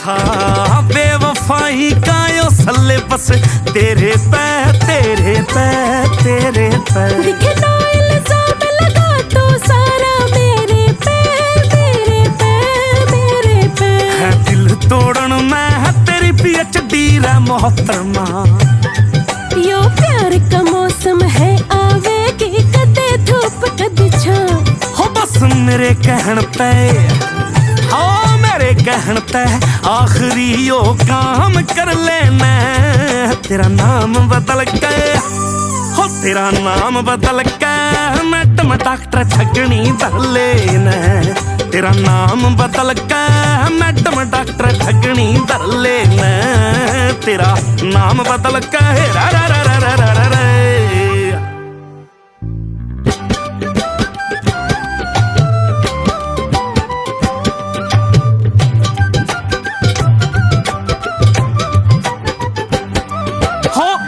हाँ बेवफाई का यो सल्ले बस तेरे पे तेरे पे तेरे पे। दिखे ना इल्जाम लगा तो सारा मेरे पे मेरे पे मेरे पे। है दिल तोड़न में है तेरी PhD रे मोहतरमा। यो प्यार का मौसम है आवेगी कदे धूप कदे छां। हो बस मेरे कहन पे हाँ मेरे कहन पे आखिरी यो काम कर लेना। तेरा नाम बदल के हो तेरा नाम बदल के मैडम डॉक्टर ठगनी धर लेना। तेरा नाम बदल के मैडम डॉक्टर ठगनी धर लेना। तेरा नाम बदल के रा रा रा रा रा रा रा।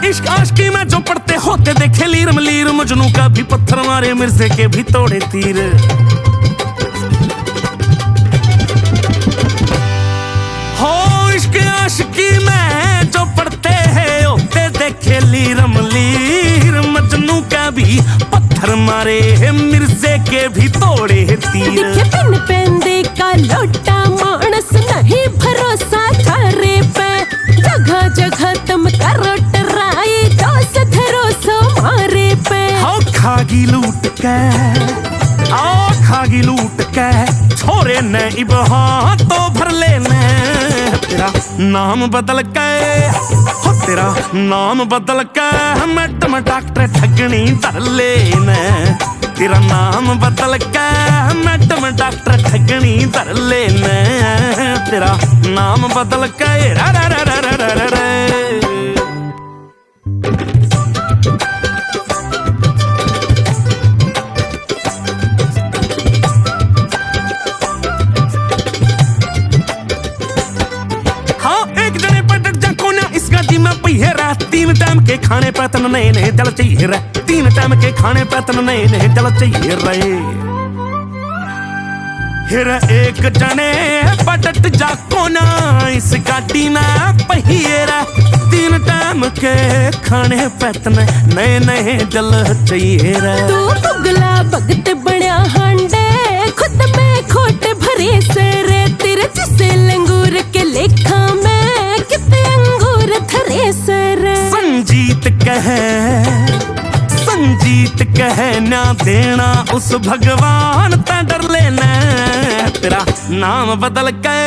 इश्क आशिकी में जो पढ़ते होते देखे लीर मलीर मजनू का भी पत्थर मारे मिर्जे के भी तोड़े तीर। हो इश्क आशिकी में जो पढ़ते हैं होते देखे लीर मलीर मजनू का भी पत्थर मारे मिर्जे के भी तोड़े तीर। दिखे पिन पेंदे का लोटा मानस नहीं भरोसा थारे पे। जगह जगह तुम करो खागी लूट के खागी लूट के छोरे ने इबहा तो भर लेने। तेरा नाम बदल के हो तेरा नाम बदल के मैडम डॉक्टर ठगनी धर लेने। तेरा नाम बदल के मैडम डॉक्टर ठगनी धर लेने। तेरा नाम बदल के रा रा रा रा रा रा रा। तीन टाइम के खाने पे तन नए नए जल चाहिए रे। तीन टाइम के खाने पे तन नए नए जल चाहिए रे। हिर एक जने पटट जाको ना इस गाड़ी में पहिए रे। तीन टाइम के खाने पे तन नए नए जल चाहिए रे। तू पुगला भगत बड़ा हांडे खुद में खोट भरे से रे। तेरे जिसे लंगूर के लेखा में कितने अंगूर धरे से रे। संजीत कहे ना देना उस भगवान ता डर लेना। तेरा नाम बदल के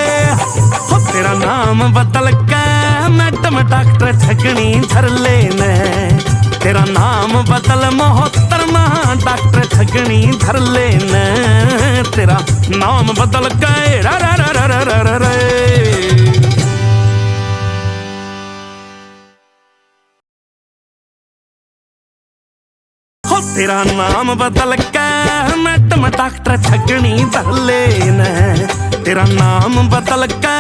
हो तेरा नाम बदल के मैडम डॉक्टर ठगनी धर लेना। तेरा नाम बदल मोहतरमा डॉक्टर ठगनी धर लेना। तेरा नाम बदल के रा रा रा रा रा रा रा। तेरा नाम बदल के मैडम डॉक्टर ठगनी धर लेना। तेरा नाम बदल के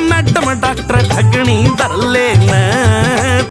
मैडम डॉक्टर ठगनी धर लेना।